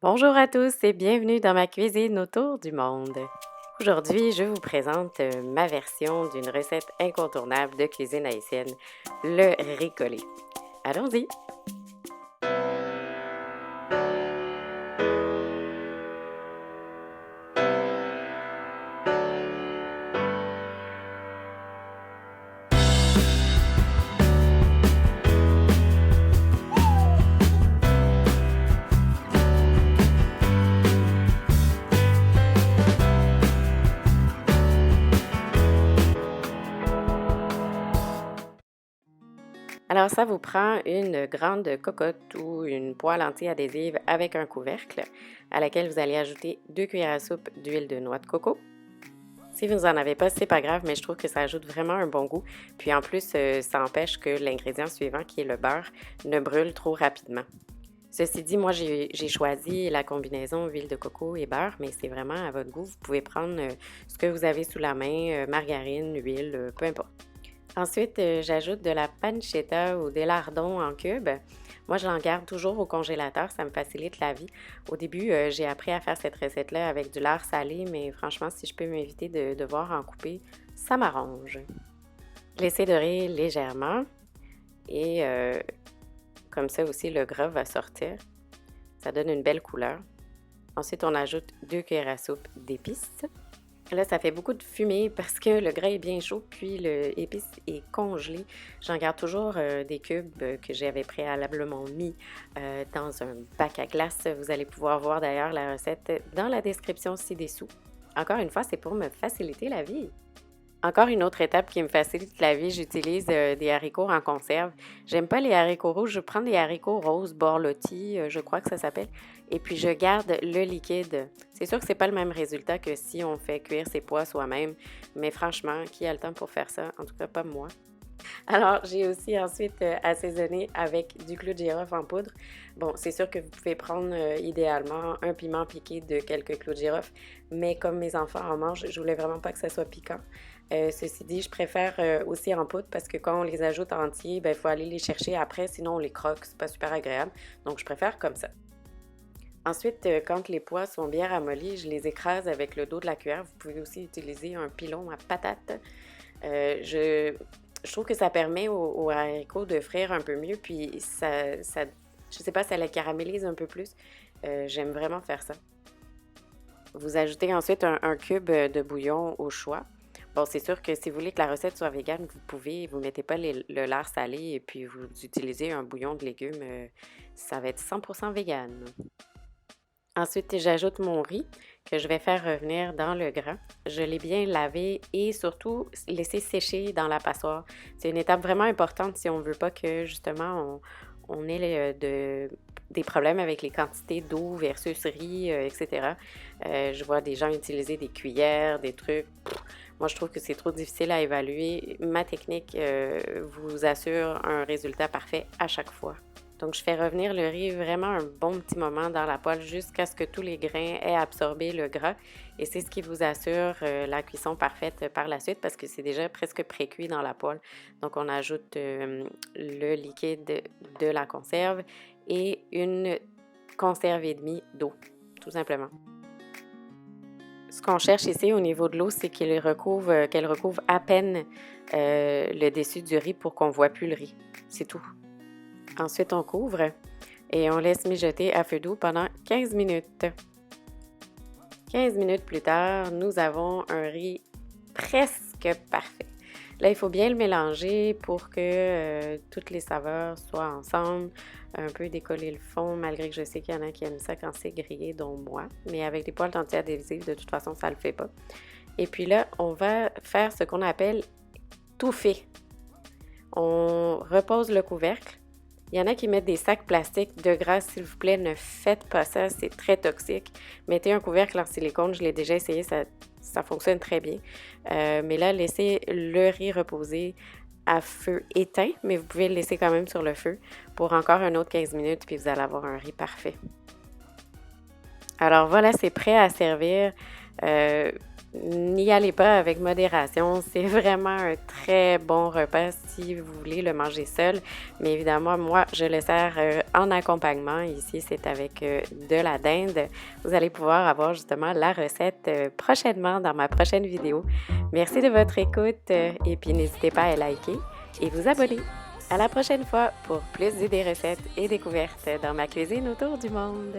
Bonjour à tous et bienvenue dans ma cuisine autour du monde. Aujourd'hui, je vous présente ma version d'une recette incontournable de cuisine haïtienne, le riz collé. Allons-y! Alors ça vous prend une grande cocotte ou une poêle anti-adhésive avec un couvercle à laquelle vous allez ajouter 2 cuillères à soupe d'huile de noix de coco. Si vous n'en avez pas, c'est pas grave, mais je trouve que ça ajoute vraiment un bon goût. Puis en plus, ça empêche que l'ingrédient suivant, qui est le beurre, ne brûle trop rapidement. Ceci dit, moi, j'ai choisi la combinaison huile de coco et beurre, mais c'est vraiment à votre goût. Vous pouvez prendre ce que vous avez sous la main, margarine, huile, peu importe. Ensuite, j'ajoute de la pancetta ou des lardons en cubes. Moi, je l'en garde toujours au congélateur, ça me facilite la vie. Au début, j'ai appris à faire cette recette-là avec du lard salé, mais franchement, si je peux m'éviter de devoir en couper, ça m'arrange. Laissez dorer légèrement et comme ça aussi, le gras va sortir. Ça donne une belle couleur. Ensuite, on ajoute 2 cuillères à soupe d'épices. Là, ça fait beaucoup de fumée parce que le gras est bien chaud, puis l'épice est congelé. J'en garde toujours des cubes que j'avais préalablement mis dans un bac à glace. Vous allez pouvoir voir d'ailleurs la recette dans la description ci-dessous. Encore une fois, c'est pour me faciliter la vie. Encore une autre étape qui me facilite la vie, j'utilise des haricots en conserve. J'aime pas les haricots rouges, je prends des haricots roses borlotti, je crois que ça s'appelle, et puis je garde le liquide. C'est sûr que c'est pas le même résultat que si on fait cuire ses pois soi-même, mais franchement, qui a le temps pour faire ça? En tout cas, pas moi. Alors, j'ai aussi ensuite assaisonné avec du clou de girofle en poudre. Bon, c'est sûr que vous pouvez prendre idéalement un piment piqué de quelques clous de girofle, mais comme mes enfants en mangent, je voulais vraiment pas que ça soit piquant. Ceci dit, je préfère aussi en poudre parce que quand on les ajoute entiers, il faut aller les chercher après, sinon on les croque, c'est pas super agréable. Donc, je préfère comme ça. Ensuite, quand les pois sont bien ramollis, je les écrase avec le dos de la cuillère. Vous pouvez aussi utiliser un pilon à patates. Je trouve que ça permet aux haricots de frire un peu mieux, puis je sais pas, ça les caramélise un peu plus. J'aime vraiment faire ça. Vous ajoutez ensuite un cube de bouillon au choix. Bon, c'est sûr que si vous voulez que la recette soit végane, vous pouvez, vous mettez pas le lard salé et puis vous utilisez un bouillon de légumes, ça va être 100% végane. Ensuite, j'ajoute mon riz que je vais faire revenir dans le gras. Je l'ai bien lavé et surtout laissé sécher dans la passoire. C'est une étape vraiment importante si on ne veut pas que justement on ait des problèmes avec les quantités d'eau versus riz, etc. Je vois des gens utiliser des cuillères, des trucs. Moi, je trouve que c'est trop difficile à évaluer. Ma technique vous assure un résultat parfait à chaque fois. Donc, je fais revenir le riz vraiment un bon petit moment dans la poêle jusqu'à ce que tous les grains aient absorbé le gras. Et c'est ce qui vous assure la cuisson parfaite par la suite parce que c'est déjà presque pré-cuit dans la poêle. Donc, on ajoute le liquide de la conserve et une conserve et demie d'eau, tout simplement. Ce qu'on cherche ici au niveau de l'eau, c'est qu'elle recouvre à peine le dessus du riz pour qu'on ne voit plus le riz. C'est tout. Ensuite, on couvre et on laisse mijoter à feu doux pendant 15 minutes. 15 minutes plus tard, nous avons un riz presque parfait. Là, il faut bien le mélanger pour que toutes les saveurs soient ensemble, un peu décoller le fond, malgré que je sais qu'il y en a qui aiment ça quand c'est grillé, dont moi. Mais avec des poêles anti-adhésives, de toute façon, ça ne le fait pas. Et puis là, on va faire ce qu'on appelle touffer. On repose le couvercle. Il y en a qui mettent des sacs plastiques. De grâce, s'il vous plaît, ne faites pas ça. C'est très toxique. Mettez un couvercle en silicone. Je l'ai déjà essayé. Ça fonctionne très bien. Mais là, laissez le riz reposer à feu éteint, mais vous pouvez le laisser quand même sur le feu pour encore un autre 15 minutes, puis vous allez avoir un riz parfait. Alors voilà, c'est prêt à servir. N'y allez pas avec modération. C'est vraiment un très bon repas si vous voulez le manger seul. Mais évidemment, moi, je le sers en accompagnement. Ici, c'est avec de la dinde. Vous allez pouvoir avoir justement la recette prochainement dans ma prochaine vidéo. Merci de votre écoute et puis n'hésitez pas à liker et vous abonner. À la prochaine fois pour plus d'idées recettes et découvertes dans ma cuisine autour du monde.